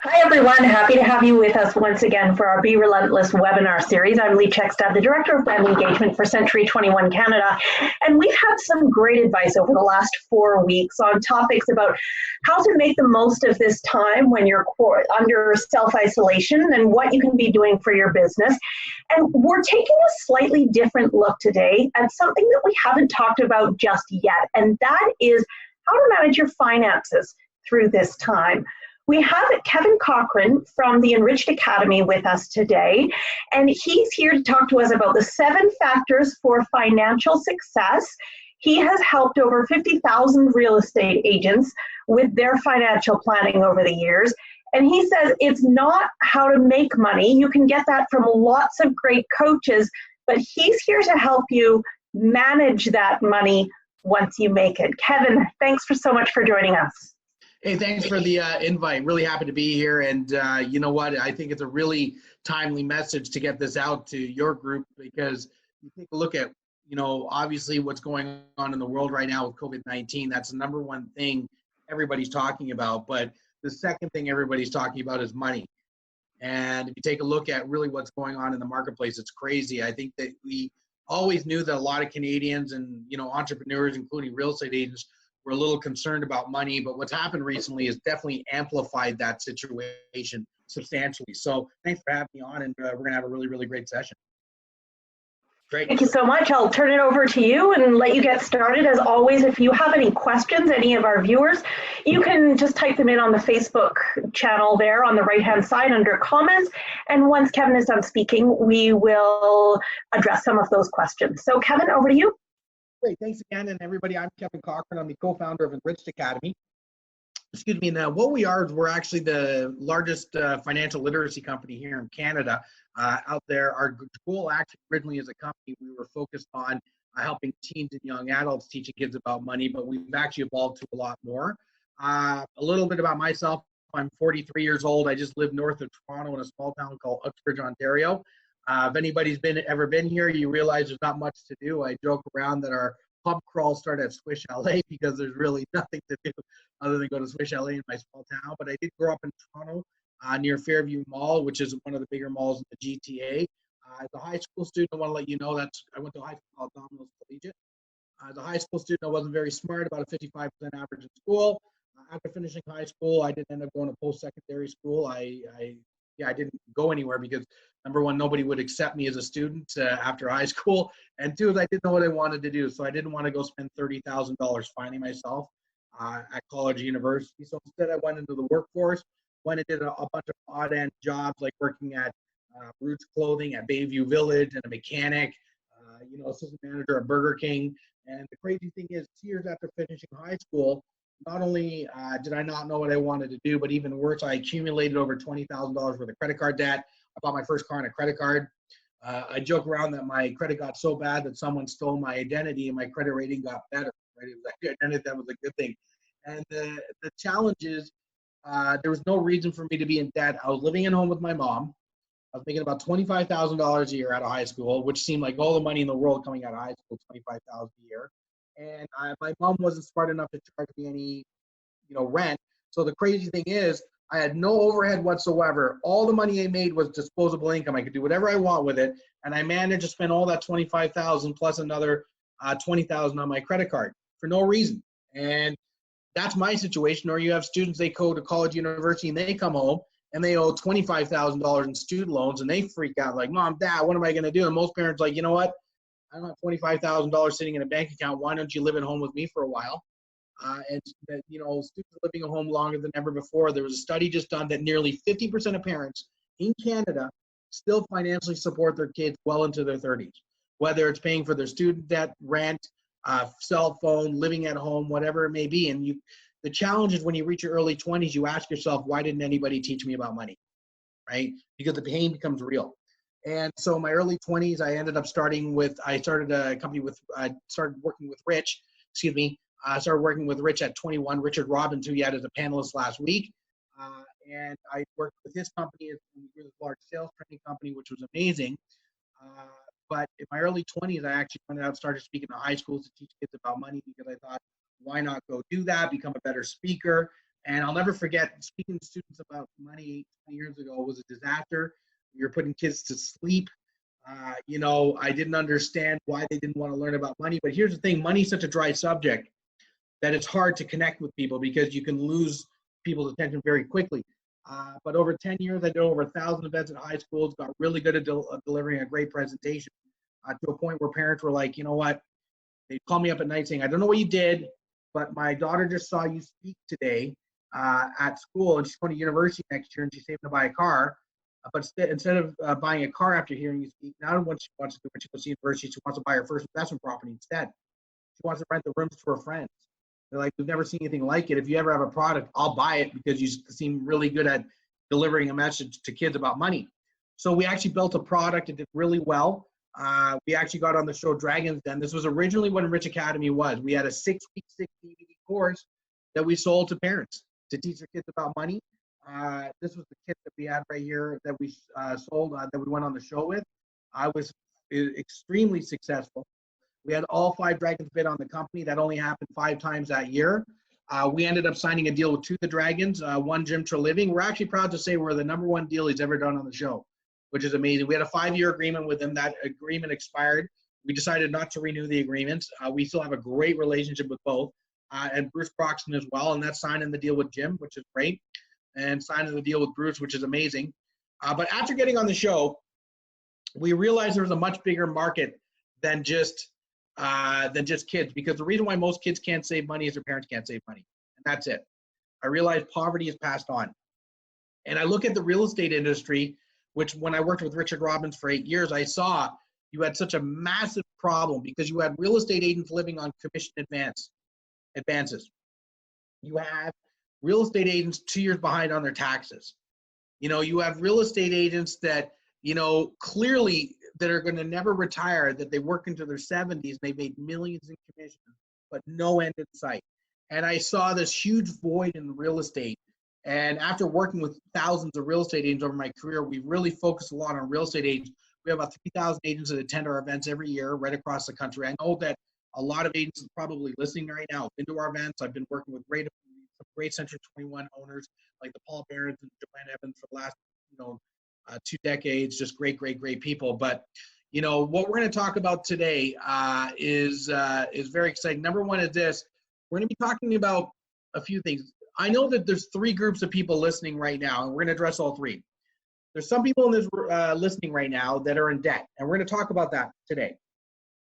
Hi, everyone. Happy to have you with us once again for our Be Relentless webinar series. I'm Lee Checkstad, the Director of Brand Engagement for Century 21 Canada. And we've had some great advice over the last 4 weeks on topics about how to make the most of this time when you're under self-isolation and what you can be doing for your business. And we're taking a slightly different look today at something that we haven't talked about just yet, and that is how to manage your finances through this time. We have Kevin Cochran from the Enriched Academy with us today, and he's here to talk to us about the 7 factors for financial success. He has helped over 50,000 real estate agents with their financial planning over the years. And he says it's not how to make money. You can get that from lots of great coaches, but he's here to help you manage that money once you make it. Kevin, thanks so much for joining us. Hey, thanks for the invite. Really happy to be here. And you know what? I think it's a really timely message to get this out to your group, because you take a look at, obviously what's going on in the world right now with COVID-19. That's the number one thing everybody's talking about. But the second thing everybody's talking about is money. And if you take a look at really what's going on in the marketplace, it's crazy. I think that we always knew that a lot of Canadians and, entrepreneurs, including real estate agents, we're a little concerned about money, but what's happened recently has definitely amplified that situation substantially. So thanks for having me on, and we're going to have a really, really great session. Great. Thank you so much. I'll turn it over to you and let you get started. As always, if you have any questions, any of our viewers, you can just type them in on the Facebook channel there on the right-hand side under comments. And once Kevin is done speaking, we will address some of those questions. So Kevin, over to you. Great, thanks again, and everybody. I'm Kevin Cochran. I'm the co-founder of Enriched Academy. Excuse me. Now, what we are is we're actually the largest financial literacy company here in Canada out there. Our goal, actually, originally as a company, we were focused on helping teens and young adults, teaching kids about money, but we've actually evolved to a lot more. A little bit about myself. I'm 43 years old. I just live north of Toronto in a small town called Uxbridge, Ontario. If anybody's ever been here, you realize there's not much to do. I joke around that our pub crawl started at Swish LA because there's really nothing to do other than go to Swish LA in my small town. But I did grow up in Toronto near Fairview Mall, which is one of the bigger malls in the GTA. As a high school student, I want to let you know that I went to a high school called Domino's Collegiate. As a high school student, I wasn't very smart, about a 55% average in school. After finishing high school, I didn't end up going to post-secondary school. I didn't go anywhere because, number one, nobody would accept me as a student after high school. And two, is I didn't know what I wanted to do. So I didn't want to go spend $30,000 finding myself at college or university. So instead, I went into the workforce, went and did a bunch of odd-end jobs, like working at Roots Clothing at Bayview Village and a mechanic, assistant manager at Burger King. And the crazy thing is, 2 years after finishing high school, not only did I not know what I wanted to do, but even worse, I accumulated over $20,000 worth of credit card debt. I bought my first car on a credit card. I joke around that my credit got so bad that someone stole my identity and my credit rating got better. Right? It was like, and that was a good thing. And the challenge is there was no reason for me to be in debt. I was living at home with my mom. I was making about $25,000 a year out of high school, which seemed like all the money in the world coming out of high school, $25,000 a year. And my mom wasn't smart enough to charge me any, rent. So the crazy thing is, I had no overhead whatsoever. All the money I made was disposable income. I could do whatever I want with it, and I managed to spend all that $25,000 plus another $20,000 on my credit card for no reason. And that's my situation. Or you have students, they go to college, university, and they come home and they owe $25,000 in student loans, and they freak out like, "Mom, Dad, what am I going to do?" And most parents are like, you know what? I don't have $25,000 sitting in a bank account. Why don't you live at home with me for a while? And students are living at home longer than ever before. There was a study just done that nearly 50% of parents in Canada still financially support their kids well into their 30s, whether it's paying for their student debt, rent, cell phone, living at home, whatever it may be. And the challenge is when you reach your early 20s, you ask yourself, why didn't anybody teach me about money, right? Because the pain becomes real. And so in my early 20s, I started a company started working with Rich, I started working with Rich at 21, Richard Robbins, who you had as a panelist last week. And I worked with his company, a really large sales training company, which was amazing. But in my early 20s, I actually went out and started speaking to high schools to teach kids about money because I thought, why not go do that, become a better speaker? And I'll never forget speaking to students about money 20 years ago was a disaster. We were putting kids to sleep. I didn't understand why they didn't want to learn about money. But here's the thing, money is such a dry subject that it's hard to connect with people because you can lose people's attention very quickly. But over 10 years, I did over 1,000 events at high schools, got really good at delivering a great presentation to a point where parents were like, you know what? They'd call me up at night saying, I don't know what you did, but my daughter just saw you speak today at school, and she's going to university next year, and she's saving to buy a car. But instead of buying a car after hearing you speak, now what she wants to do when she goes to university, she wants to buy her first investment property instead. She wants to rent the rooms to her friends. They're like, we've never seen anything like it. If you ever have a product, I'll buy it because you seem really good at delivering a message to kids about money. So we actually built a product. It did really well. We actually got on the show Dragon's Den. This was originally what Rich Academy was. We had a 6-week, 6 DVD course that we sold to parents to teach their kids about money. This was the kit that we had right here that we sold, that we went on the show with. I was extremely successful. We had all 5 dragons bid on the company. That only happened 5 times that year. We ended up signing a deal with 2 of the dragons, one Jim Treliving. We're actually proud to say we're the #1 deal he's ever done on the show, which is amazing. We had a 5-year agreement with him. That agreement expired. We decided not to renew the agreements. We still have a great relationship with both, and Bruce Croxton as well, and that's signing the deal with Jim, which is great, and signing the deal with Bruce, which is amazing. But after getting on the show, we realized there was a much bigger market than just kids, because the reason why most kids can't save money is their parents can't save money, and that's it. I realized poverty is passed on. And I look at the real estate industry, which when I worked with Richard Robbins for 8 years, I saw you had such a massive problem because you had real estate agents living on commission advances. You have real estate agents 2 years behind on their taxes. You have real estate agents that, clearly that are going to never retire, that they work into their 70s, they made millions in commission, but no end in sight. And I saw this huge void in real estate. And after working with thousands of real estate agents over my career, we really focused a lot on real estate agents. We have about 3,000 agents that attend our events every year right across the country. I know that a lot of agents are probably listening right now. I've been to our events. I've been working with some great Century 21 owners like the Paul Barons and Joanne Evans for the last 2 decades. Just great people. But what we're going to talk about today is very exciting. Number one is this: we're going to be talking about a few things. I know that there's 3 groups of people listening right now, and we're going to address all 3. There's some people in this listening right now that are in debt, and we're going to talk about that today.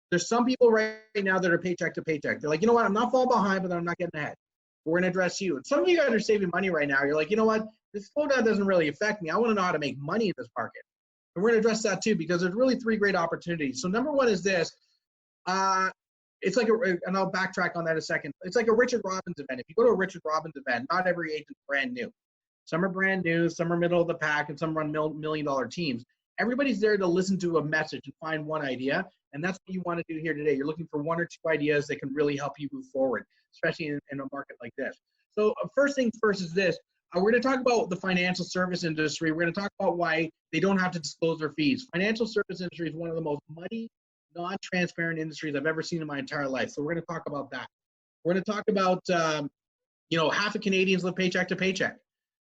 There's some people right now that are paycheck to paycheck. They're like, you know what, I'm not falling behind, but I'm not getting ahead. We're going to address you. And some of you guys are saving money right now. You're like, you know what, this slowdown doesn't really affect me. I want to know how to make money in this market. And we're going to address that too, because there's really 3 great opportunities. So number one is this. It's like and I'll backtrack on that a second. It's like a Richard Robbins event. If you go to a Richard Robbins event, not every agent's brand new. Some are brand new, some are middle of the pack, and some run million-dollar teams. Everybody's there to listen to a message and find one idea, and that's what you want to do here today. You're looking for 1 or 2 ideas that can really help you move forward, especially in a market like this. So first things first is this. We're going to talk about the financial service industry. We're going to talk about why they don't have to disclose their fees. Financial service industry is one of the most muddy, non-transparent industries I've ever seen in my entire life. So we're going to talk about that. We're going to talk about, half of Canadians live paycheck to paycheck.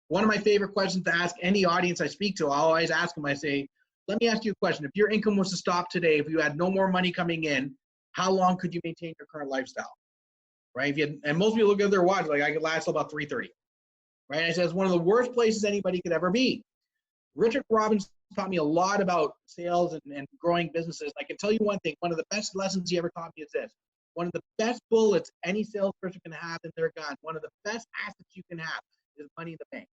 One of my favorite questions to ask any audience I speak to, I'll always ask them, I say, let me ask you a question. If your income was to stop today, if you had no more money coming in, how long could you maintain your current lifestyle? Right? And most people look at their watch, like I could last till about 3:30. Right? I said, it's one of the worst places anybody could ever be. Richard Robbins taught me a lot about sales and growing businesses. I can tell you one thing, one of the best lessons he ever taught me is this. One of the best bullets any salesperson can have in their gun, one of the best assets you can have is money in the bank.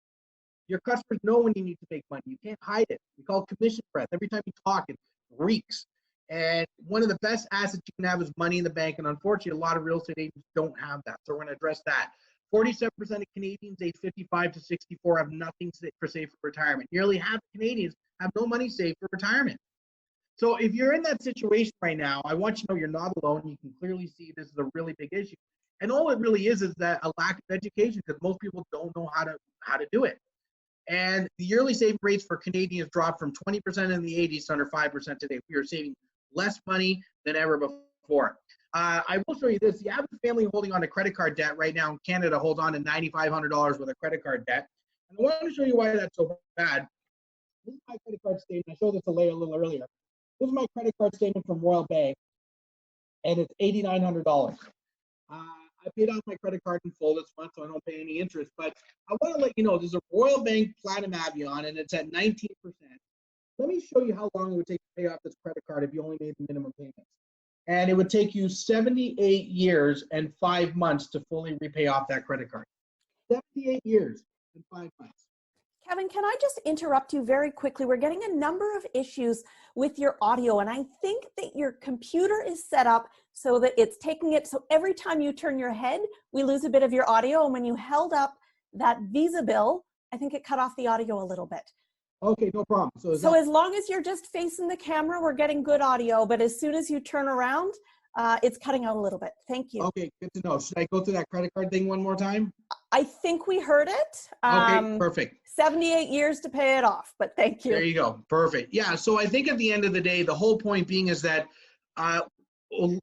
Your customers know when you need to make money. You can't hide it. We call it commission breath. Every time you talk, it reeks. And one of the best assets you can have is money in the bank. And unfortunately, a lot of real estate agents don't have that. So we're going to address that. 47% of Canadians aged 55 to 64 have nothing saved for retirement. Nearly half of Canadians have no money saved for retirement. So if you're in that situation right now, I want you to know you're not alone. You can clearly see this is a really big issue. And all it really is that a lack of education, because most people don't know how to do it. And the yearly saving rates for Canadians dropped from 20% in the 80s to under 5% today. We are saving less money than ever before. I will show you this. The average family holding on to credit card debt right now in Canada holds on to $9,500 worth of credit card debt. And I want to show you why that's so bad. This is my credit card statement. I showed this to Leah a little earlier. This is my credit card statement from Royal Bank, and it's $8,900. I paid off my credit card in full this month, so I don't pay any interest. But I want to let you know, there's a Royal Bank Platinum Avion, and it's at 19%. Let me show you how long it would take to pay off this credit card if you only made the minimum payments. And it would take you 78 years and 5 months to fully repay off that credit card. 78 years and 5 months. Kevin, can I just interrupt you very quickly? We're getting a number of issues with your audio, and I think that your computer is set up so that it's taking it. So every time you turn your head, we lose a bit of your audio. And when you held up that Visa bill, I think it cut off the audio a little bit. Okay, no problem. So as long as you're just facing the camera, we're getting good audio. But as soon as you turn around, it's cutting out a little bit. Thank you. Okay, good to know. Should I go through that credit card thing one more time? I think we heard it. Okay, perfect. 78 years to pay it off, but thank you. There you go. Perfect. Yeah, so I think at the end of the day, the whole point being is that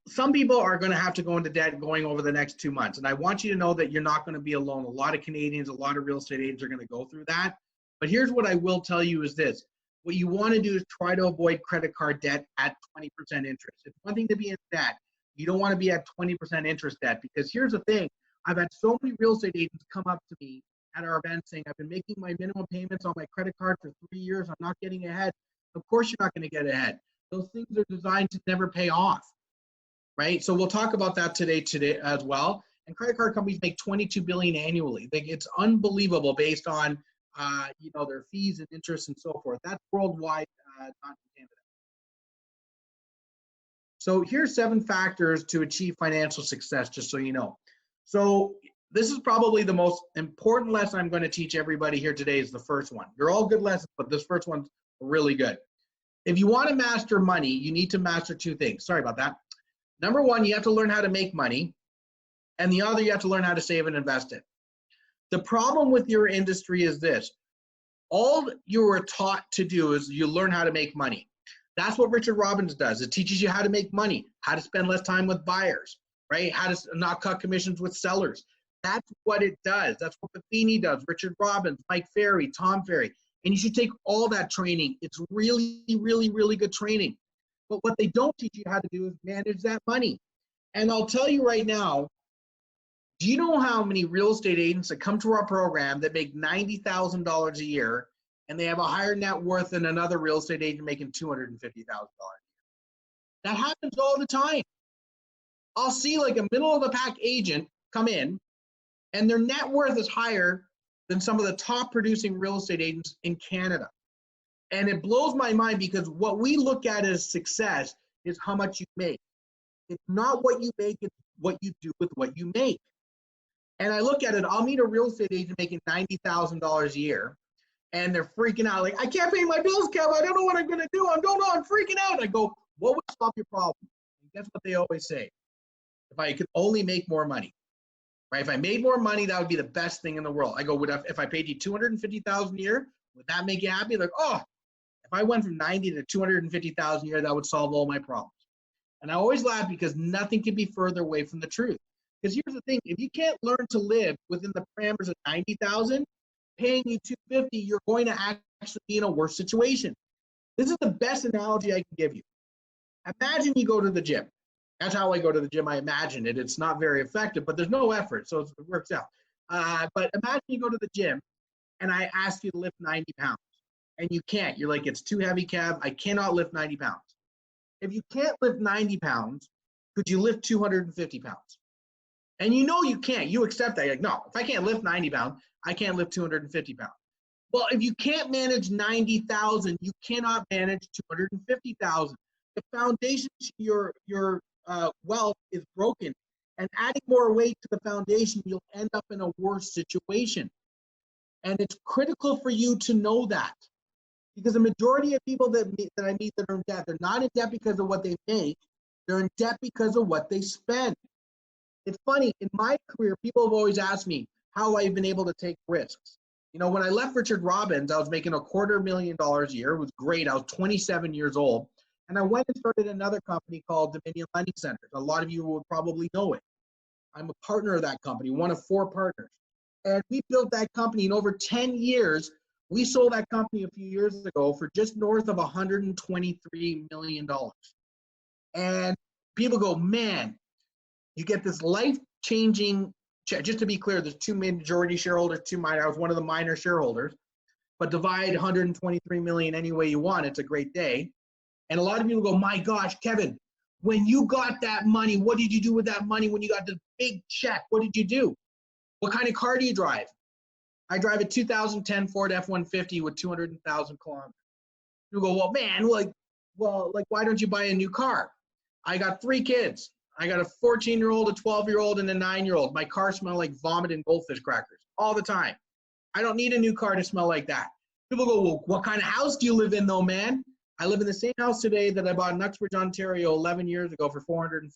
some people are going to have to go into debt going over the next 2 months. And I want you to know that you're not going to be alone. A lot of Canadians, a lot of real estate agents are going to go through that. But here's what I will tell you is this. What you want to do is try to avoid credit card debt at 20% interest. It's one thing to be in debt. You don't want to be at 20% interest debt, because here's the thing. I've had so many real estate agents come up to me at our event saying, I've been making my minimum payments on my credit card for 3 years. I'm not getting ahead. Of course you're not going to get ahead. Those things are designed to never pay off, right? So we'll talk about that today as well. And credit card companies make $22 billion annually. It's unbelievable based on their fees and interest and so forth. That's worldwide, not in Canada. So here's 7 factors to achieve financial success, just so you know. So this is probably the most important lesson I'm going to teach everybody here today is the first one. They're all good lessons, but this first one's really good. If you want to master money, you need to master 2 things. Sorry about that. Number 1, you have to learn how to make money. And the other, you have to learn how to save and invest it. The problem with your industry is this. All you are taught to do is you learn how to make money. That's what Richard Robbins does. It teaches you how to make money, how to spend less time with buyers, right? How to not cut commissions with sellers. That's what it does. That's what Buffini does, Richard Robbins, Mike Ferry, Tom Ferry. And you should take all that training. It's really, really, really good training. But what they don't teach you how to do is manage that money. And I'll tell you right now, do you know how many real estate agents that come to our program that make $90,000 a year and they have a higher net worth than another real estate agent making $250,000 a year? That happens all the time. I'll see like a middle of the pack agent come in and their net worth is higher than some of the top producing real estate agents in Canada. And it blows my mind because what we look at as success is how much you make. It's not what you make, it's what you do with what you make. And I look at it, I'll meet a real estate agent making $90,000 a year, and they're freaking out. Like, I can't pay my bills, Kev. I don't know what I'm going to do. I'm freaking out. I go, what would solve your problem? And guess what they always say? If I could only make more money, right? If I made more money, that would be the best thing in the world. I go, if I paid you $250,000 a year, would that make you happy? Like, oh, if I went from 90 to 250,000 a year, that would solve all my problems. And I always laugh because nothing can be further away from the truth. Because here's the thing, if you can't learn to live within the parameters of 90,000, paying you 250, you're going to actually be in a worse situation. This is the best analogy I can give you. Imagine you go to the gym. That's how I go to the gym. I imagine it. It's not very effective, but there's no effort, so it works out. But imagine you go to the gym, and I ask you to lift 90 pounds, and you can't. You're like, it's too heavy, Kev. I cannot lift 90 pounds. If you can't lift 90 pounds, could you lift 250 pounds? And you know you can't. You accept that. You're like, no, if I can't lift 90 pounds, I can't lift 250 pounds. Well, if you can't manage 90,000, you cannot manage 250,000. The foundation to your wealth is broken. And adding more weight to the foundation, you'll end up in a worse situation. And it's critical for you to know that. Because the majority of people that I meet that are in debt, they're not in debt because of what they make. They're in debt because of what they spend. It's funny, in my career, people have always asked me how I've been able to take risks. You know, when I left Richard Robbins, I was making $250,000 a year. It was great. I was 27 years old. And I went and started another company called Dominion Lending Centers. A lot of you would probably know it. I'm a partner of that company, one of 4 partners. And we built that company in over 10 years. We sold that company a few years ago for just north of $123 million. And people go, man, you get this life-changing, just to be clear, there's 2 majority shareholders, 2 minor, I was one of the minor shareholders, but divide 123 million any way you want, it's a great day. And a lot of people go, my gosh, Kevin, when you got that money, what did you do with that money when you got the big check? What did you do? What kind of car do you drive? I drive a 2010 Ford F-150 with 200,000 kilometers. People go, well, man, why don't you buy a new car? I got 3 kids. I got a 14-year-old, a 12-year-old, and a 9-year-old. My car smells like vomit and goldfish crackers all the time. I don't need a new car to smell like that. People go, well, what kind of house do you live in though, man? I live in the same house today that I bought in Uxbridge, Ontario 11 years ago for $450,000.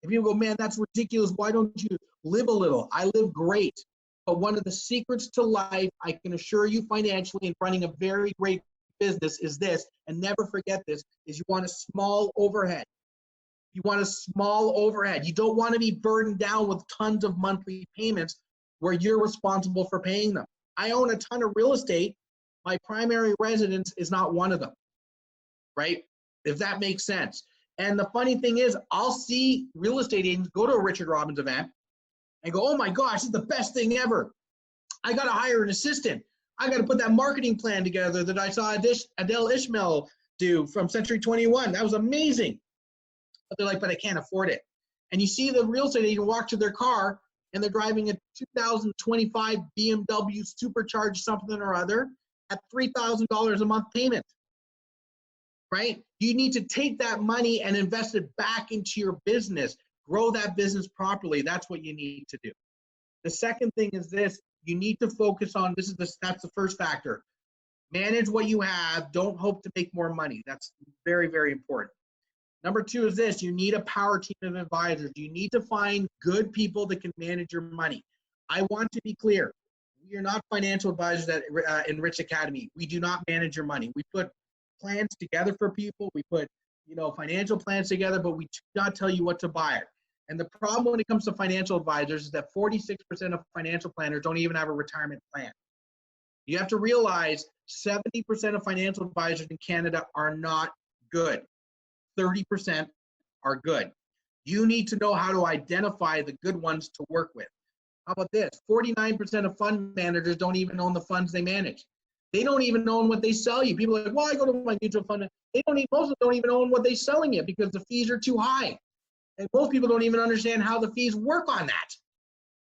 If people go, man, that's ridiculous. Why don't you live a little? I live great. But one of the secrets to life, I can assure you financially and running a very great business is this, and never forget this, is you want a small overhead. You want a small overhead. You don't want to be burdened down with tons of monthly payments where you're responsible for paying them. I own a ton of real estate. My primary residence is not one of them, right? If that makes sense. And the funny thing is, I'll see real estate agents go to a Richard Robbins event and go, oh my gosh, this is the best thing ever. I got to hire an assistant. I got to put that marketing plan together that I saw Adele Ishmael do from Century 21. That was amazing. But they're like, but I can't afford it. And you see the real estate agent walk to their car and they're driving a 2025 BMW supercharged something or other at $3,000 a month payment, right? You need to take that money and invest it back into your business. Grow that business properly. That's what you need to do. The second thing is this, you need to focus on, that's the first factor. Manage what you have. Don't hope to make more money. That's very, very important. Number 2 is this, you need a power team of advisors. You need to find good people that can manage your money. I want to be clear. We are not financial advisors at Enrich Academy. We do not manage your money. We put plans together for people. We put, financial plans together, but we do not tell you what to buy. And the problem when it comes to financial advisors is that 46% of financial planners don't even have a retirement plan. You have to realize 70% of financial advisors in Canada are not good. 30% are good. You need to know how to identify the good ones to work with. How about this? 49% of fund managers don't even own the funds they manage. They don't even own what they sell you. People are like, well, I go to my mutual fund. Most of them don't even own what they're selling you because the fees are too high. And most people don't even understand how the fees work on that.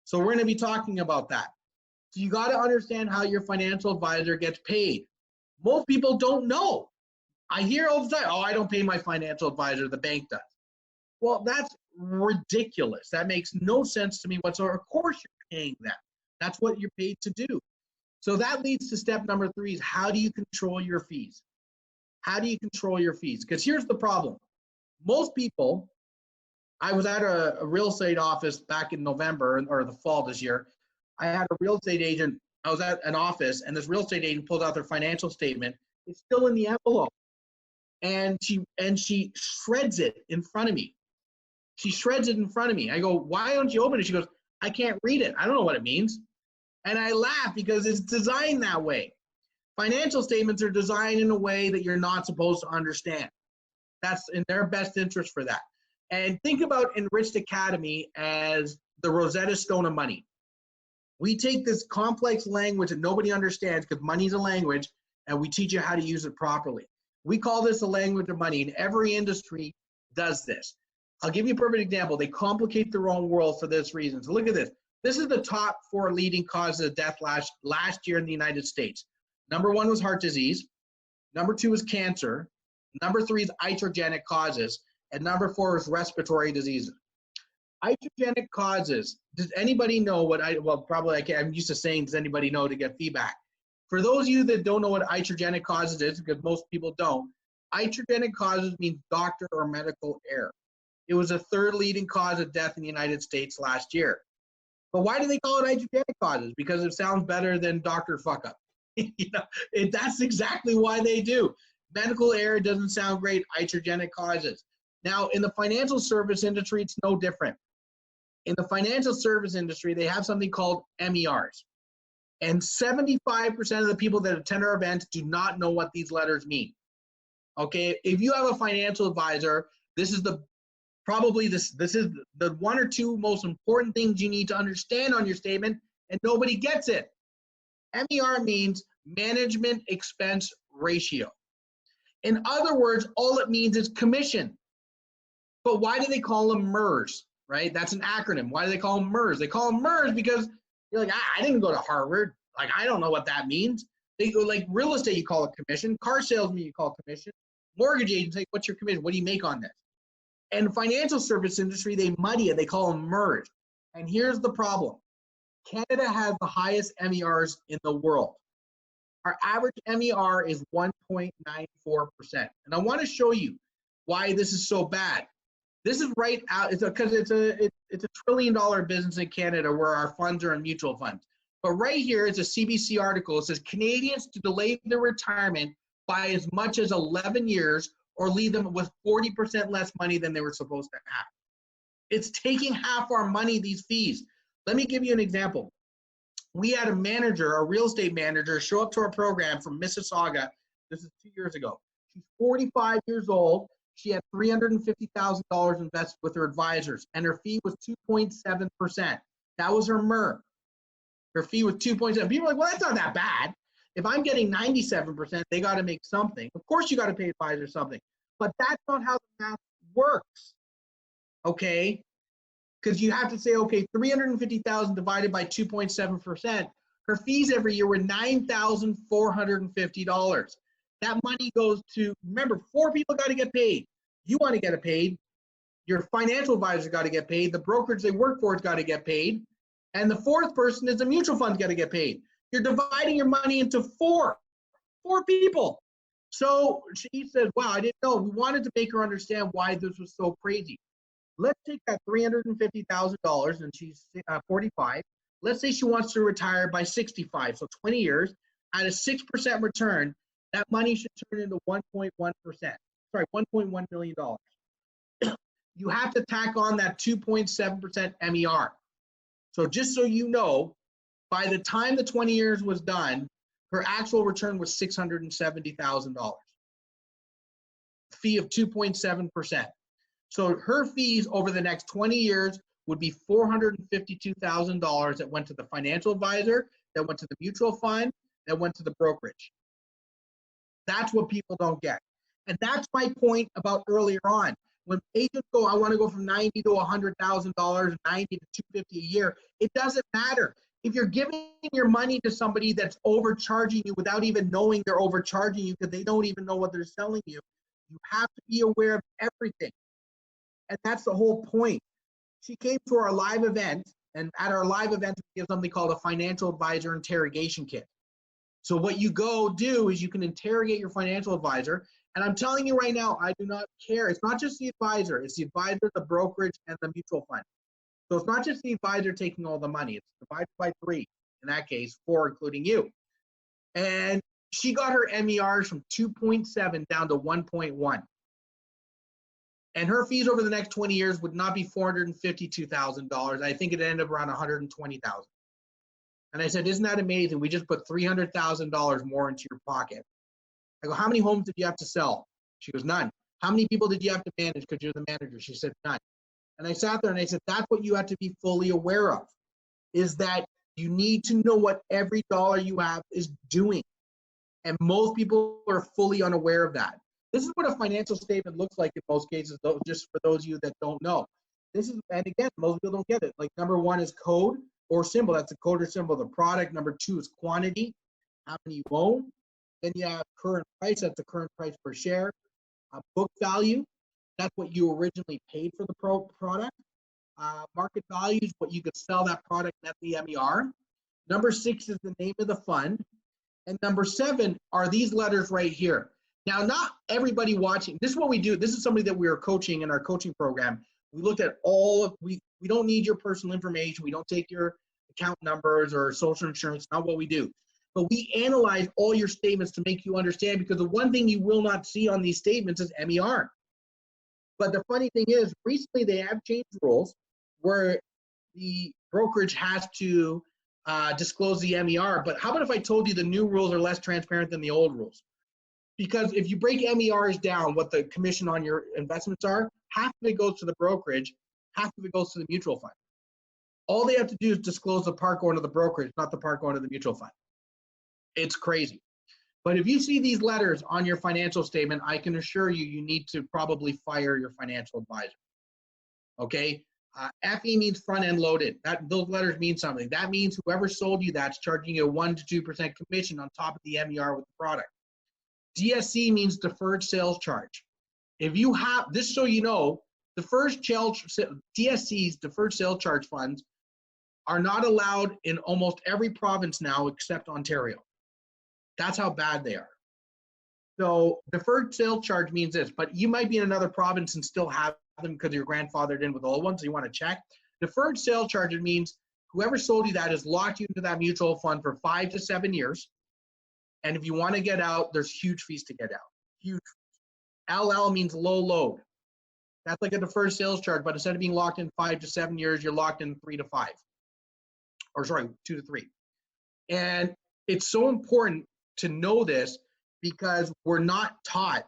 So we're going to be talking about that. So you got to understand how your financial advisor gets paid. Most people don't know. I hear all the time, oh, I don't pay my financial advisor, the bank does. Well, that's ridiculous. That makes no sense to me whatsoever. Of course you're paying them. That's what you're paid to do. So that leads to step number 3 is how do you control your fees? How do you control your fees? Because here's the problem. Most people, I was at a real estate office back in November or the fall this year. I had a real estate agent, I was at an office and this real estate agent pulled out their financial statement. It's still in the envelope. And she shreds it in front of me. She shreds it in front of me. I go, why don't you open it? She goes, I can't read it. I don't know what it means. And I laugh because it's designed that way. Financial statements are designed in a way that you're not supposed to understand. That's in their best interest for that. And think about Enriched Academy as the Rosetta Stone of money. We take this complex language that nobody understands because money's a language, and we teach you how to use it properly. We call this the language of money, and every industry does this. I'll give you a perfect example. They complicate their own world for this reason. So look at this. This is the top 4 leading causes of death last year in the United States. Number 1 was heart disease. Number 2 is cancer. Number 3 is iatrogenic causes. And number 4 is respiratory diseases. Iatrogenic causes. Does anybody know what I'm used to saying, does anybody know to get feedback? For those of you that don't know what iatrogenic causes is, because most people don't, iatrogenic causes means doctor or medical error. It was the 3rd leading cause of death in the United States last year. But why do they call it iatrogenic causes? Because it sounds better than doctor fuck up. That's exactly why they do. Medical error doesn't sound great. Iatrogenic causes. Now, in the financial service industry, it's no different. In the financial service industry, they have something called MERs. And 75% of the people that attend our events do not know what these letters mean. Okay, if you have a financial advisor, this is the this is the one or two most important things you need to understand on your statement, and nobody gets it. MER means management expense ratio. In other words, all it means is commission. But why do they call them MERS, right? That's an acronym. Why do they call them MERS? They call them MERS because you're like, I didn't go to Harvard. Like, I don't know what that means. They go like real estate, you call it commission. Car salesman, you call it commission. Mortgage agents say, what's your commission? What do you make on this? And financial service industry, they muddy it. They call them MERS. And here's the problem. Canada has the highest MERs in the world. Our average MER is 1.94%. And I want to show you why this is so bad. This is right out, because it's a $1 trillion business in Canada where our funds are in mutual funds. But right here is a CBC article. It says Canadians to delay their retirement by as much as 11 years or leave them with 40% less money than they were supposed to have. It's taking half our money, these fees. Let me give you an example. We had a manager, a real estate manager, show up to our program from Mississauga. This is 2 years ago. She's 45 years old. She had $350,000 invested with her advisors, and her fee was 2.7%. That was her MER. Her fee was 2.7. People are like, well, that's not that bad. If I'm getting 97%, they got to make something. Of course, you got to pay advisors something, but that's not how the math works. Okay, because you have to say, okay, 350,000 divided by 2.7%. Her fees every year were $9,450. That money goes to, remember, 4 people got to get paid. You want to get it paid. Your financial advisor got to get paid. The brokerage they work for has got to get paid. And the 4th person is the mutual fund's got to get paid. You're dividing your money into 4 people. So she said, wow, I didn't know. We wanted to make her understand why this was so crazy. Let's take that $350,000, and she's 45. Let's say she wants to retire by 65, so 20 years. At a 6% return, that money should turn into 1.1%. Sorry, $1.1 million. You have to tack on that 2.7% MER. So just so you know, by the time the 20 years was done, her actual return was $670,000. Fee of 2.7%. So her fees over the next 20 years would be $452,000 that went to the financial advisor, that went to the mutual fund, that went to the brokerage. That's what people don't get. And that's my point about earlier on. When agents go, I want to go from $90,000 to $100,000, $90,000 to $250,000 a year, it doesn't matter. If you're giving your money to somebody that's overcharging you without even knowing they're overcharging you because they don't even know what they're selling you, you have to be aware of everything. And that's the whole point. She came to our live event, and at our live event, we have something called a financial advisor interrogation kit. So what you go do is you can interrogate your financial advisor. And I'm telling you right now, I do not care. It's not just the advisor. It's the advisor, the brokerage, and the mutual fund. So it's not just the advisor taking all the money. It's divided by 3. In that case, 4, including you. And she got her MERs from 2.7 down to 1.1. And her fees over the next 20 years would not be $452,000. I think it ended up around $120,000. And I said, isn't that amazing? We just put $300,000 more into your pocket. I go, how many homes did you have to sell? She goes, none. How many people did you have to manage because you're the manager? She said, none. And I sat there and I said, that's what you have to be fully aware of, is that you need to know what every dollar you have is doing. And most people are fully unaware of that. This is what a financial statement looks like in most cases, though, just for those of you that don't know. This is, and again, most people don't get it. Like number 1 is code or symbol. That's a code or symbol of the product. Number 2 is quantity, how many you own. Then you have current price. That's the current price per share. Book value. That's what you originally paid for the product. Market value is what you could sell that product at the MER. Number 6 is the name of the fund. And number 7 are these letters right here. Now, not everybody watching, this is what we do. This is somebody that we are coaching in our coaching program. We looked at all of, we don't need your personal information. We don't take your account numbers or social insurance, not what we do. but we analyze all your statements to make you understand, because the one thing you will not see on these statements is MER. But the funny thing is, recently they have changed rules where the brokerage has to disclose the MER. But how about if I told you the new rules are less transparent than the old rules? Because if you break MERs down, what the commission on your investments are, half of it goes to the brokerage, half of it goes to the mutual fund. All they have to do is disclose the part going to the brokerage, not the part going to the mutual fund. It's crazy. But if you see these letters on your financial statement, I can assure you, you need to probably fire your financial advisor. Okay? FE means front end loaded. Those letters mean something. That means whoever sold you that's charging you a 1 to 2% commission on top of the MER with the product. DSC means deferred sales charge. If you have this, so you know, DSCs, deferred sales charge funds, are not allowed in almost every province now except Ontario. That's how bad they are. So deferred sales charge means this, but you might be in another province and still have them because your grandfathered in with old ones, so you want to check. Deferred sales charge, it means whoever sold you that has locked you into that mutual fund for 5 to 7 years. And if you want to get out, there's huge fees to get out. Huge. LL means low load. That's like a deferred sales charge, but instead of being locked in 5 to 7 years, you're locked in 3 to 5. Or sorry, 2 to 3. And it's so important to know this because we're not taught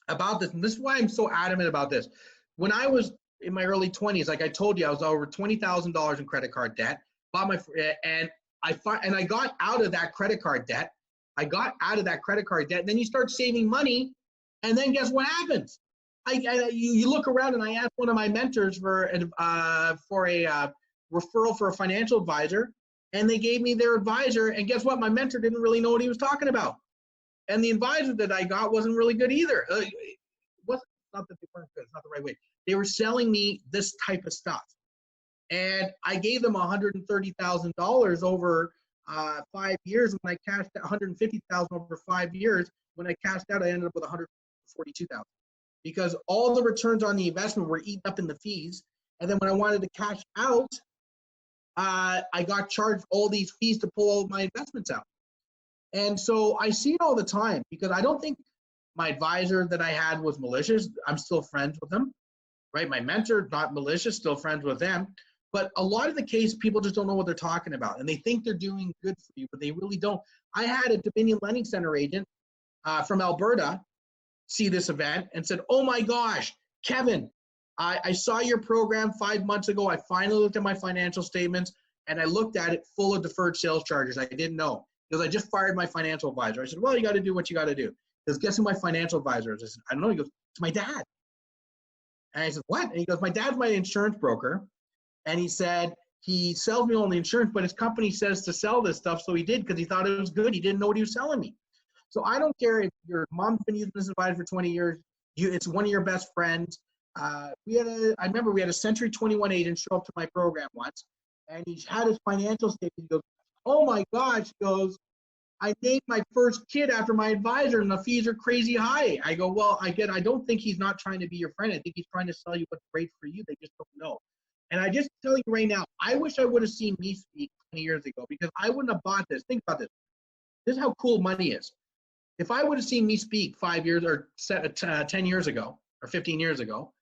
about this. And this is why I'm so adamant about this. When I was in my early 20s, like I told you, I was over $20,000 in credit card debt. And I got out of that credit card debt. And then you start saving money, and then guess what happens? You look around, and I asked one of my mentors for a referral for a financial advisor, and they gave me their advisor, and guess what? My mentor didn't really know what he was talking about. And the advisor that I got wasn't really good either. Not that they weren't good, it's not the right way. They were selling me this type of stuff. And I gave them $130,000 over 5 years. When I cashed $150,000 over 5 years, when I cashed out, I ended up with $142,000 because all the returns on the investment were eaten up in the fees. And then when I wanted to cash out, I got charged all these fees to pull all my investments out. And so I see it all the time because I don't think my advisor that I had was malicious. I'm still friends with them, right? My mentor, not malicious, still friends with them. But a lot of the case, people just don't know what they're talking about. And they think they're doing good for you, but they really don't. I had a Dominion Lending Center agent from Alberta see this event and said, oh my gosh, Kevin, I saw your program 5 months ago. I finally looked at my financial statements and I looked at it full of deferred sales charges. I didn't know because I just fired my financial advisor. I said, well, you got to do what you got to do. Because guess who my financial advisor is? I said, I don't know. He goes, it's my dad. And I said, what? And he goes, my dad's my insurance broker. And he said, he sells me all the insurance, but his company says to sell this stuff. So he did because he thought it was good. He didn't know what he was selling me. So I don't care if your mom's been using this advisor for 20 years. It's one of your best friends. I remember we had a Century 21 agent show up to my program once, and he had his financial statement. He goes, oh my gosh, he goes, I named my first kid after my advisor and the fees are crazy high. I go, well, I don't think he's not trying to be your friend. I think he's trying to sell you what's great for you. They just don't know. And I just tell you right now, I wish I would have seen me speak 20 years ago because I wouldn't have bought this. Think about this. This is how cool money is. If I would have seen me speak 5 years or 10 years ago or 15 years ago,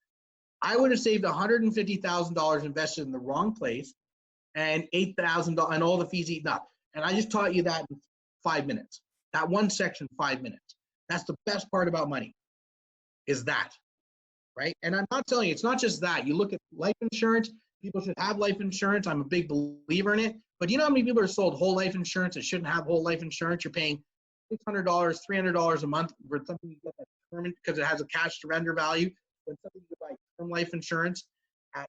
I would have saved $150,000 invested in the wrong place and $8,000 and all the fees eaten up. And I just taught you that in 5 minutes. That one section, 5 minutes. That's the best part about money, is that, right? And I'm not telling you, it's not just that. You look at life insurance, people should have life insurance. I'm a big believer in it. But you know how many people are sold whole life insurance that shouldn't have whole life insurance? You're paying $600, $300 a month for something you get that's determined because it has a cash surrender value. When something you buy term life insurance at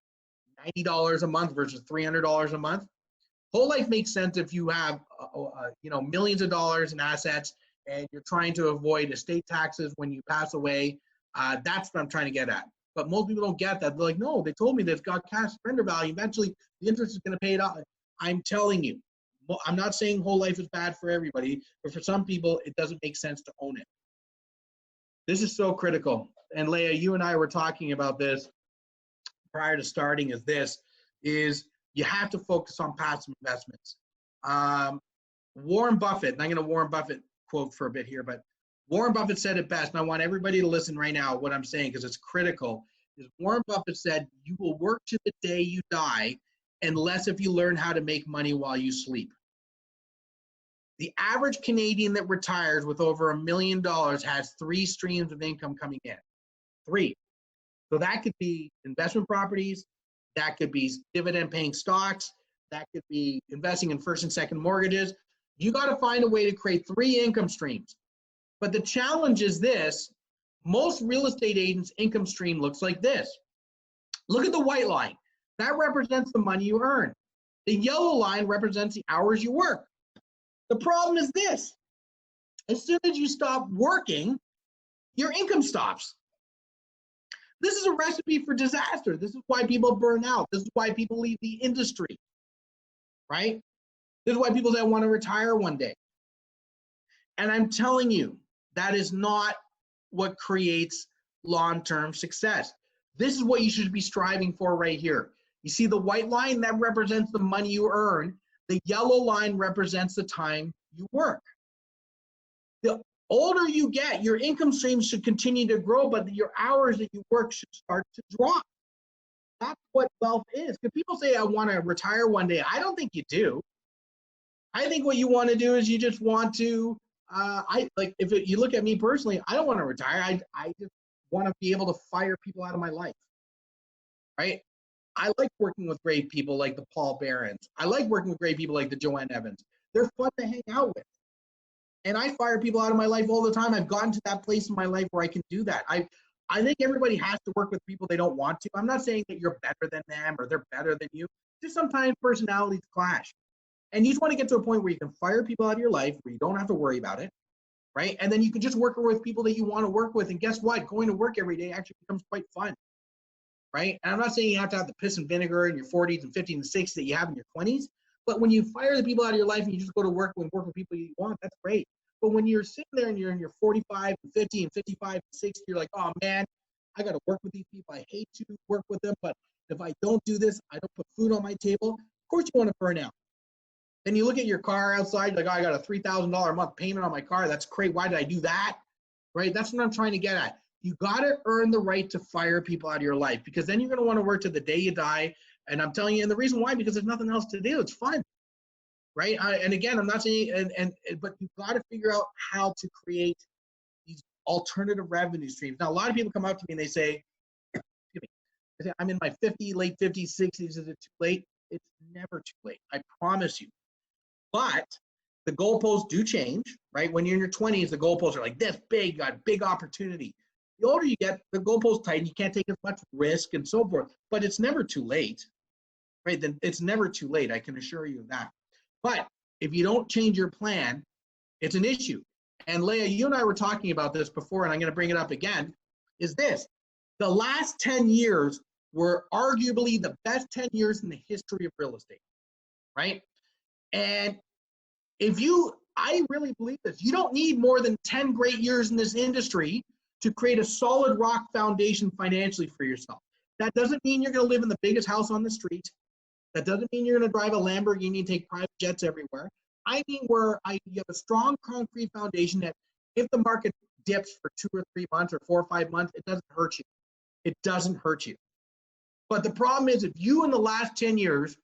$90 a month versus $300 a month. Whole life makes sense if you have millions of dollars in assets and you're trying to avoid estate taxes when you pass away. That's what I'm trying to get at. But most people don't get that. They're like, no, they told me that it's got cash surrender value. Eventually, the interest is going to pay it off. I'm telling you, I'm not saying whole life is bad for everybody, but for some people, it doesn't make sense to own it. This is so critical. And Leah, you and I were talking about this prior to starting, is you have to focus on passive investments. Warren Buffett, and I'm going to Warren Buffett quote for a bit here, but Warren Buffett said it best, and I want everybody to listen right now what I'm saying because it's critical. Is Warren Buffett said, you will work to the day you die unless if you learn how to make money while you sleep. The average Canadian that retires with over $1 million has 3 streams of income coming in. 3. So that could be investment properties, that could be dividend paying stocks, that could be investing in first and second mortgages. You got to find a way to create 3 income streams. But the challenge is this, most real estate agents' income stream looks like this. Look at the white line. That represents the money you earn. The yellow line represents the hours you work. The problem is this, as soon as you stop working, your income stops. This is a recipe for disaster. This is why people burn out. This is why people leave the industry, right? This is why people say, I want to retire one day. And I'm telling you, that is not what creates long-term success. This is what you should be striving for right here. You see the white line, that represents the money you earn. The yellow line represents the time you work. The older you get, your income streams should continue to grow, but your hours that you work should start to drop. That's what wealth is. Because people say, I want to retire one day. I don't think you do. I think what you want to do is you just want to, you look at me personally, I don't want to retire. I just want to be able to fire people out of my life, right? I like working with great people like the Paul Barons. I like working with great people like the Joanne Evans. They're fun to hang out with. And I fire people out of my life all the time. I've gotten to that place in my life where I can do that. I think everybody has to work with people they don't want to. I'm not saying that you're better than them or they're better than you. Just sometimes personalities clash. And you just want to get to a point where you can fire people out of your life where you don't have to worry about it, right? And then you can just work with people that you want to work with. And guess what? Going to work every day actually becomes quite fun, right? And I'm not saying you have to have the piss and vinegar in your 40s and 50s and 60s that you have in your 20s. But when you fire the people out of your life and you just go to work and work with people you want, that's great. But when you're sitting there and you're in your 45 and 50 and 55 and 60, you're like, oh man, I got to work with these people. I hate to work with them, but if I don't do this, I don't put food on my table. Of course you want to burn out. Then you look at your car outside, like, oh, I got a $3,000 a month payment on my car. That's great. Why did I do that? Right? That's what I'm trying to get at. You got to earn the right to fire people out of your life because then you're going to want to work to the day you die. And I'm telling you, and the reason why, because there's nothing else to do. It's fun, right? And again, I'm not saying, but you've got to figure out how to create these alternative revenue streams. Now, a lot of people come up to me and they say, I'm in my late 50s, 60s. Is it too late? It's never too late. I promise you. But the goalposts do change, right? When you're in your 20s, the goalposts are like this big, got big opportunity. The older you get, the goalposts tighten. You can't take as much risk and so forth. But it's never too late, right? Then it's never too late. I can assure you of that. But if you don't change your plan, it's an issue. And Leah, you and I were talking about this before, and I'm going to bring it up again, is this. The last 10 years were arguably the best 10 years in the history of real estate, right? And I really believe this, you don't need more than 10 great years in this industry to create a solid rock foundation financially for yourself. That doesn't mean you're going to live in the biggest house on the street. That doesn't mean you're going to drive a Lamborghini and take private jets everywhere. I mean you have a strong concrete foundation that if the market dips for 2 or 3 months or 4 or 5 months, it doesn't hurt you. It doesn't hurt you. But the problem is if you in the last 10 years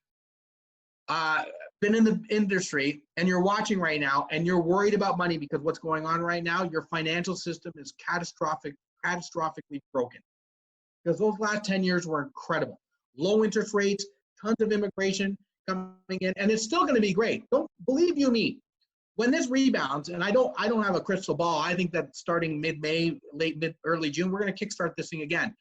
been in the industry and you're watching right now and you're worried about money because what's going on right now, your financial system is catastrophically broken. Because those last 10 years were incredible. Low interest rates, tons of immigration coming in, and it's still going to be great. Don't believe you me. When this rebounds, and I don't have a crystal ball, I think that starting mid-May, early June, we're going to kickstart this thing again.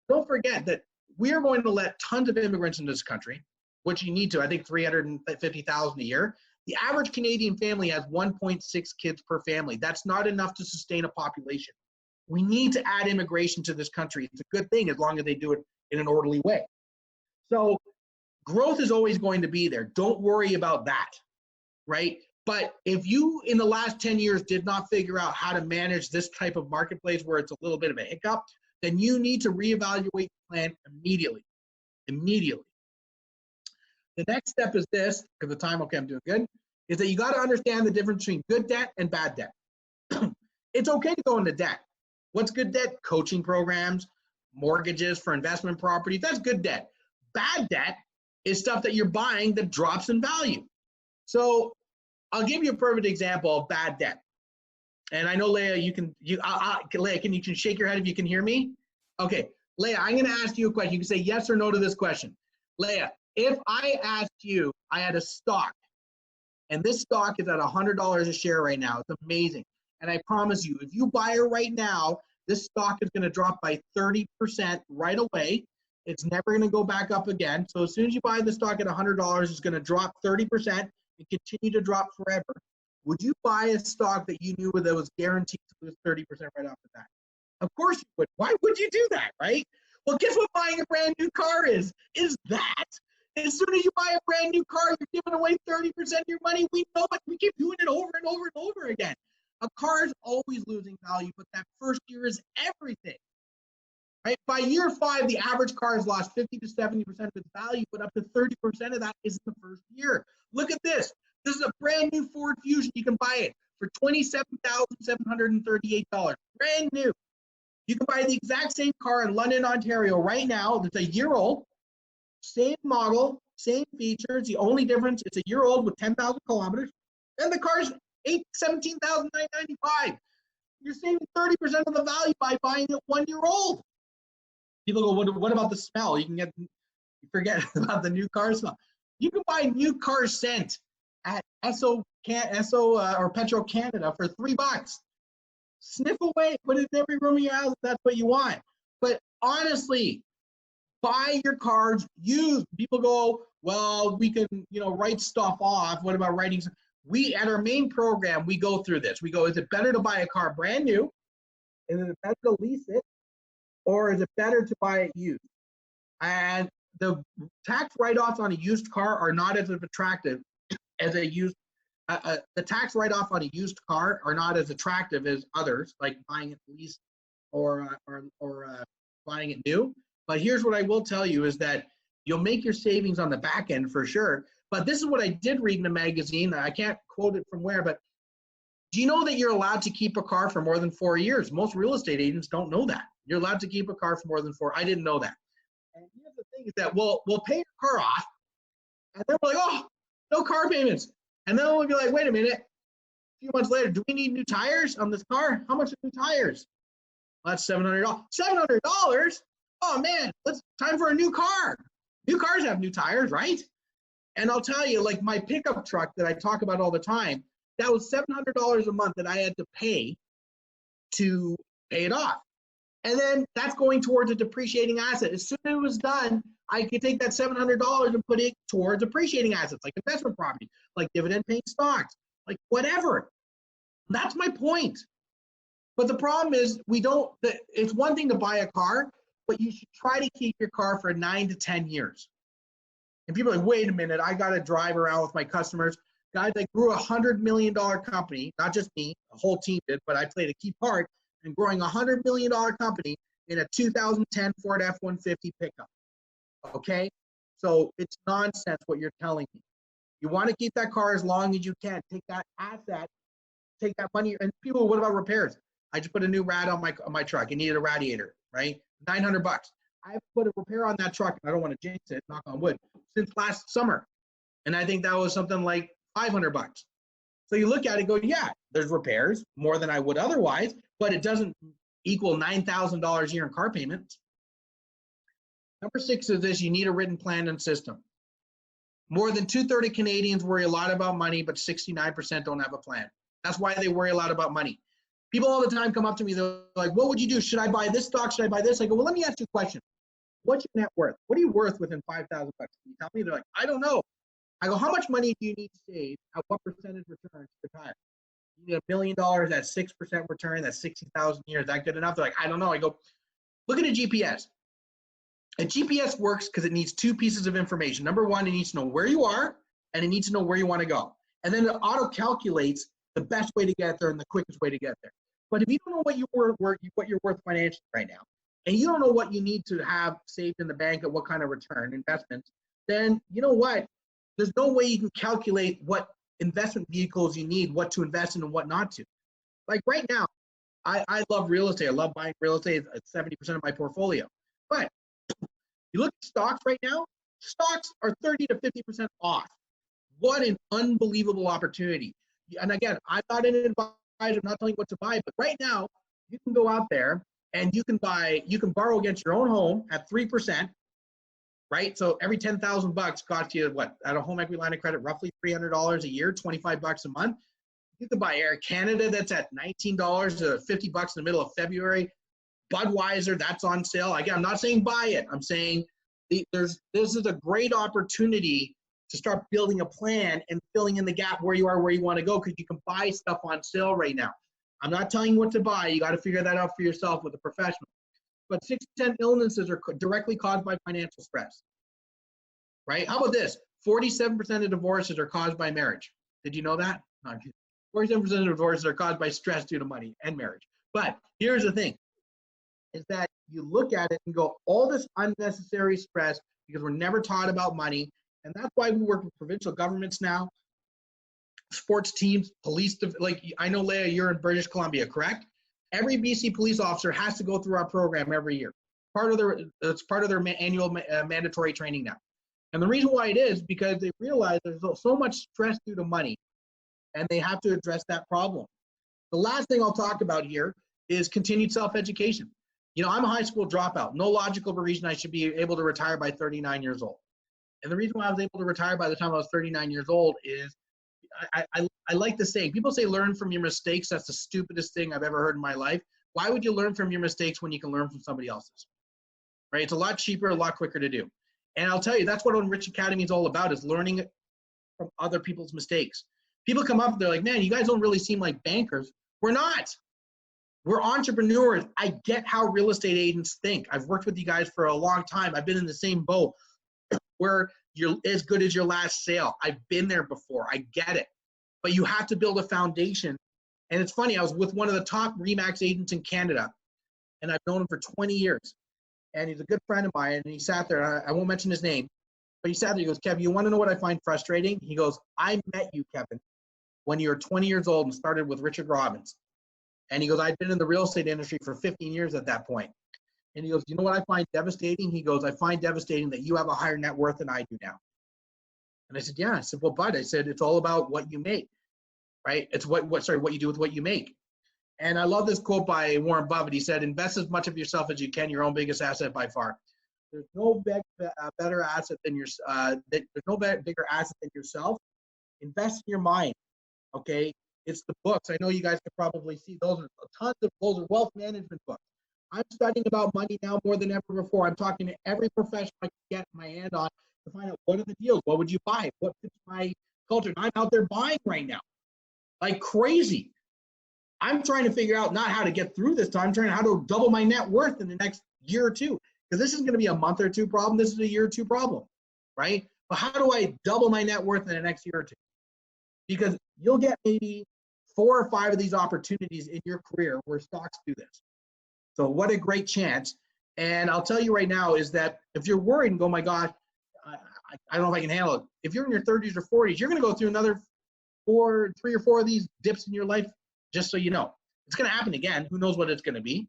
Don't forget that we are going to let tons of immigrants into this country, which you need to, I think 350,000 a year. The average Canadian family has 1.6 kids per family. That's not enough to sustain a population. We need to add immigration to this country. It's a good thing as long as they do it in an orderly way. So growth is always going to be there. Don't worry about that, right? But if you, in the last 10 years, did not figure out how to manage this type of marketplace where it's a little bit of a hiccup, then you need to reevaluate the plan immediately. Immediately. The next step is this, because the time, okay, I'm doing good, is that you got to understand the difference between good debt and bad debt. It's okay to go into debt. What's good debt? Coaching programs, mortgages for investment properties. That's good debt. Bad debt is stuff that you're buying that drops in value. So I'll give you a perfect example of bad debt. And I know, Leah, Leah, you can shake your head if you can hear me? Okay, Leah, I'm going to ask you a question. You can say yes or no to this question. Leah, if I asked you, I had a stock, and this stock is at $100 a share right now. It's amazing. And I promise you, if you buy it right now, this stock is going to drop by 30% right away. It's never going to go back up again. So as soon as you buy the stock at $100, it's going to drop 30% and continue to drop forever. Would you buy a stock that you knew that was guaranteed to lose 30% right off the bat? Of course you would. Why would you do that, right? Well, guess what buying a brand new car is? Is that. As soon as you buy a brand new car, you're giving away 30% of your money. We know it. We keep doing it over and over and over again. A car is always losing value, but that first year is everything. Right? By year 5, the average car has lost 50 to 70% of its value, but up to 30% of that is in the first year. Look at this. This is a brand new Ford Fusion. You can buy it for $27,738. Brand new. You can buy the exact same car in London, Ontario right now. That's a year old. Same model, same features. The only difference, it's a year old with 10,000 kilometers. And the car's $17,995. You're saving 30% of the value by buying it 1 year old. People go, what about the smell? You forget about the new car smell. You can buy new car scent at Esso or Petro Canada for $3. Sniff away, put it in every room of your house if that's what you want. But honestly, buy your cars used. People go, well, we can, write stuff off. What about writing? We, at our main program, we go through this. We go, is it better to buy a car brand new? Is it better to lease it? Or is it better to buy it used? And the tax write-offs on a used car are not as attractive as a used. The tax write-off on a used car are not as attractive as others, like buying it leased or buying it new. But here's what I will tell you is that you'll make your savings on the back end for sure. But this is what I did read in a magazine. I can't quote it from where, but do you know that you're allowed to keep a car for more than 4 years? Most real estate agents don't know that. You're allowed to keep a car for more than 4. I didn't know that. And here's the thing is that we'll pay your car off, and then we're like, oh, no car payments. And then we'll be like, wait a minute. A few months later, do we need new tires on this car? How much are new tires? Well, that's $700. $700? Oh man, it's time for a new car. New cars have new tires, right? And I'll tell you, like my pickup truck that I talk about all the time, that was $700 a month that I had to pay it off. And then that's going towards a depreciating asset. As soon as it was done, I could take that $700 and put it towards appreciating assets, like investment property, like dividend-paying stocks, like whatever. That's my point. But the problem is it's one thing to buy a car, but you should try to keep your car for 9 to 10 years. And people are like, wait a minute, I got to drive around with my customers. Guys, I grew a $100 million company, not just me, the whole team did, but I played a key part in growing a $100 million company in a 2010 Ford F-150 pickup. Okay? So it's nonsense what you're telling me. You want to keep that car as long as you can. Take that asset, take that money. And people, what about repairs? I just put a new rad on my truck. It needed a radiator, right? $900. I've put a repair on that truck, and I don't want to jinx it, knock on wood, since last summer. And I think that was something like $500. So you look at it and go, yeah, there's repairs, more than I would otherwise, but it doesn't equal $9,000 a year in car payments. Number 6 is this: you need a written plan and system. More than 2/3 of Canadians worry a lot about money, but 69% don't have a plan. That's why they worry a lot about money. People all the time come up to me, they're like, what would you do? Should I buy this stock? Should I buy this? I go, well, let me ask you a question. What's your net worth? What are you worth within $5,000? Can you tell me? They're like, I don't know. I go, how much money do you need to save? At what percentage return to retire? You need $1 million at 6% return. That's 60,000 years. Is that good enough? They're like, I don't know. I go, look at a GPS. A GPS works because it needs 2 pieces of information. Number 1, it needs to know where you are, and it needs to know where you want to go. And then it auto calculates the best way to get there and the quickest way to get there. But if you don't know what you're worth financially right now, and you don't know what you need to have saved in the bank at what kind of return investments, then you know what? There's no way you can calculate what investment vehicles you need, what to invest in and what not to. Like right now, I love real estate. I love buying real estate at 70% of my portfolio. But you look at stocks right now, stocks are 30 to 50% off. What an unbelievable opportunity. And again, I'm not an advisor, I'm not telling you what to buy, but right now, you can go out there and you can borrow against your own home at 3%, right? So every 10,000 bucks costs you what, at a home equity line of credit, roughly $300 a year, 25 bucks a month. You can buy Air Canada, that's at $19 to 50 bucks in the middle of February. Budweiser, that's on sale. Again, I'm not saying buy it. I'm saying this is a great opportunity to start building a plan and filling in the gap where you are, where you want to go, because you can buy stuff on sale right now. I'm not telling you what to buy. You got to figure that out for yourself with a professional. But 6 to 10 illnesses are directly caused by financial stress, right? How about this? 47% of divorces are caused by marriage. Did you know that? No, 47% of divorces are caused by stress due to money and marriage. But here's the thing, is that you look at it and go, all this unnecessary stress, because we're never taught about money. And that's why we work with provincial governments now, sports teams, police, like I know, Leah, you're in British Columbia, correct? Every BC police officer has to go through our program every year. It's part of their annual mandatory training now. And the reason why it is because they realize there's so much stress due to money, and they have to address that problem. The last thing I'll talk about here is continued self-education. You know, I'm a high school dropout. No logical reason I should be able to retire by 39 years old. And the reason why I was able to retire by the time I was 39 years old is I like to say, people say learn from your mistakes. That's the stupidest thing I've ever heard in my life. Why would you learn from your mistakes when you can learn from somebody else's? Right? It's a lot cheaper, a lot quicker to do. And I'll tell you, that's what Enrich Academy is all about, is learning from other people's mistakes. People come up, they're like, man, you guys don't really seem like bankers. We're not. We're entrepreneurs. I get how real estate agents think. I've worked with you guys for a long time. I've been in the same boat where you're as good as your last sale. I've been there before. I get it. But you have to build a foundation. And it's funny, I was with one of the top RE/MAX agents in Canada, and I've known him for 20 years. And he's a good friend of mine, and he sat there, I won't mention his name, but he sat there, he goes, Kevin, you want to know what I find frustrating? He goes, I met you, Kevin, when you were 20 years old and started with Richard Robbins. And he goes, I'd been in the real estate industry for 15 years at that point. And he goes, you know what I find devastating? He goes, I find devastating that you have a higher net worth than I do now. And I said, yeah. I said, well, bud, I said, it's all about what you make, right? It's what you do with what you make. And I love this quote by Warren Buffett. He said, invest as much of yourself as you can, your own biggest asset by far. There's no better asset than there's no bigger asset than yourself. Invest in your mind, okay? It's the books. I know you guys can probably see those are tons of those are wealth management books. I'm studying about money now more than ever before. I'm talking to every professional I can get my hand on to find out what are the deals, what would you buy, what fits my culture. And I'm out there buying right now, like crazy. I'm trying to figure out not how to get through this time, I'm trying how to double my net worth in the next year or two. Because this isn't going to be a month or two problem. This is a year or two problem, right? But how do I double my net worth in the next year or two? Because you'll get maybe 4 or 5 of these opportunities in your career where stocks do this. So what a great chance. And I'll tell you right now is that if you're worried and go, my God, I don't know if I can handle it. If you're in your 30s or 40s, you're going to go through another 3 or 4 of these dips in your life, just so you know. It's going to happen again. Who knows what it's going to be,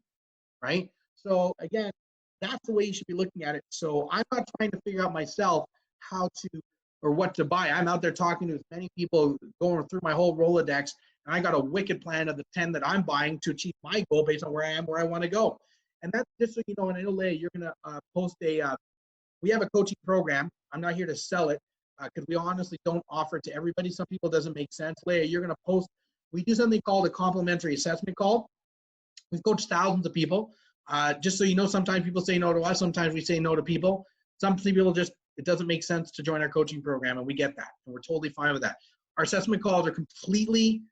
right? So again, that's the way you should be looking at it. So I'm not trying to figure out myself how to or what to buy. I'm out there talking to as many people, going through my whole Rolodex, and I got a wicked plan of the 10 that I'm buying to achieve my goal based on where I am, where I want to go. And that's just so you know, and I know, Leah, you're going to post we have a coaching program. I'm not here to sell it because we honestly don't offer it to everybody. Some people it doesn't make sense. Leah, you're going to post, we do something called a complimentary assessment call. We've coached thousands of people. Just so you know, sometimes people say no to us. Sometimes we say no to people. Some people just, it doesn't make sense to join our coaching program, and we get that. And we're totally fine with that. Our assessment calls are completely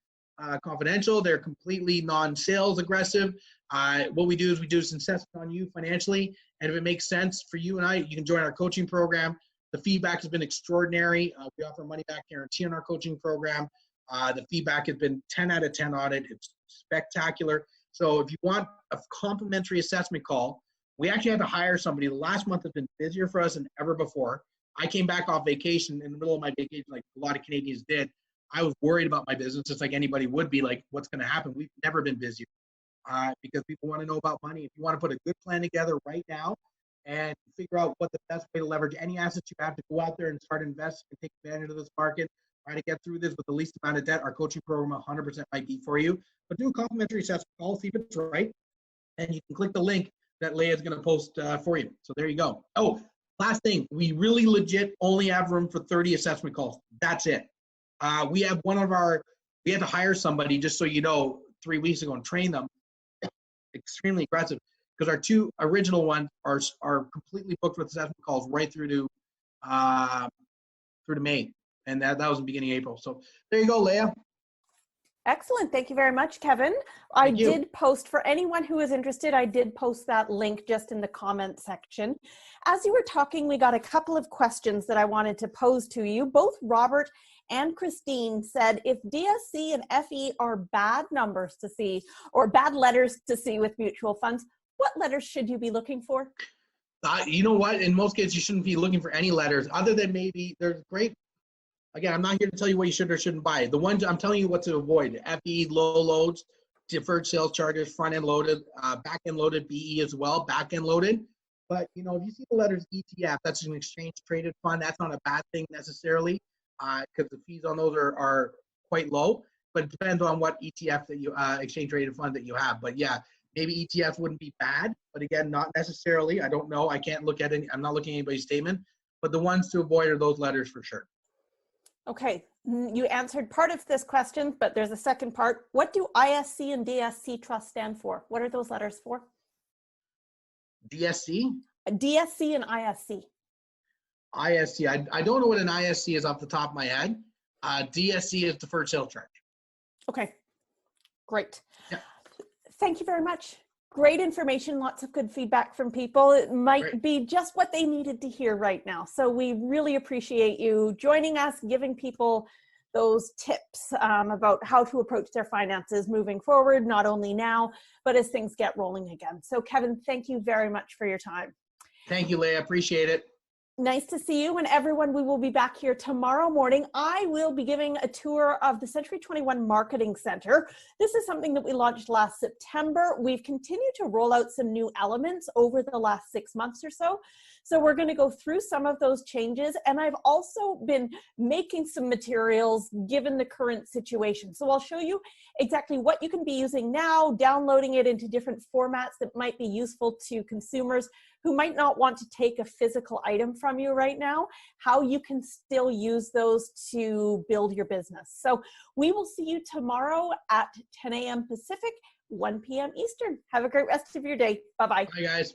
confidential. They're completely non-sales aggressive. What we do is an assessment on you financially, and if it makes sense for you and I, you can join our coaching program. The feedback has been extraordinary. We offer a money-back guarantee on our coaching program. The feedback has been 10 out of 10 on it. It's spectacular. So if you want a complimentary assessment call, we actually had to hire somebody. The last month has been busier for us than ever before. I came back off vacation in the middle of my vacation, like a lot of Canadians did. I was worried about my business, just like anybody would be, like, what's going to happen? We've never been busier because people want to know about money. If you want to put a good plan together right now and figure out what the best way to leverage any assets you have to go out there and start investing and take advantage of this market, try to get through this with the least amount of debt, our coaching program 100% might be for you. But do a complimentary assessment call, see if it's right, and you can click the link that Leah is going to post for you. So there you go. Oh, last thing, we really legit only have room for 30 assessment calls. That's it. We have we had to hire somebody, just so you know, 3 weeks ago and train them. Extremely aggressive, because our 2 original ones are completely booked with assessment calls right through to May, and that was the beginning of April. So there you go, Leah. Excellent. Thank you very much, Kevin. I did post, for anyone who is interested, I did post that link just in the comment section. As you were talking, we got a couple of questions that I wanted to pose to you. Both Robert and Christine said, if DSC and FE are bad numbers to see or bad letters to see with mutual funds, what letters should you be looking for? You know what? In most cases, you shouldn't be looking for any letters other than maybe there's great. Again, I'm not here to tell you what you should or shouldn't buy. The ones I'm telling you what to avoid: FE, low loads, deferred sales charges, front end loaded, back end loaded, BE as well, back end loaded. But if you see the letters ETF, that's an exchange traded fund. That's not a bad thing necessarily, because the fees on those are quite low. But it depends on what ETF that you exchange traded fund that you have. But yeah, maybe ETFs wouldn't be bad, but again, not necessarily. I don't know. I can't look at any. I'm not looking at anybody's statement. But the ones to avoid are those letters for sure. Okay, you answered part of this question, but there's a second part. What do ISC and DSC trust stand for? What are those letters for? DSC? DSC and ISC. ISC. I don't know what an ISC is off the top of my head. DSC is deferred sales charge. Okay, great. Yeah. Thank you very much. Great information, lots of good feedback from people. It might be just what they needed to hear right now. So we really appreciate you joining us, giving people those tips about how to approach their finances moving forward, not only now, but as things get rolling again. So Kevin, thank you very much for your time. Thank you, Leah. Appreciate it. Nice to see you. And everyone, we will be back here tomorrow morning. I will be giving a tour of the Century 21 Marketing Center. This is something that we launched last September. We've continued to roll out some new elements over the last 6 months or so. So we're going to go through some of those changes. And I've also been making some materials given the current situation. So I'll show you exactly what you can be using now, downloading it into different formats that might be useful to consumers who might not want to take a physical item from you right now, how you can still use those to build your business. So we will see you tomorrow at 10 a.m. Pacific, 1 p.m. Eastern. Have a great rest of your day. Bye-bye. Bye, guys.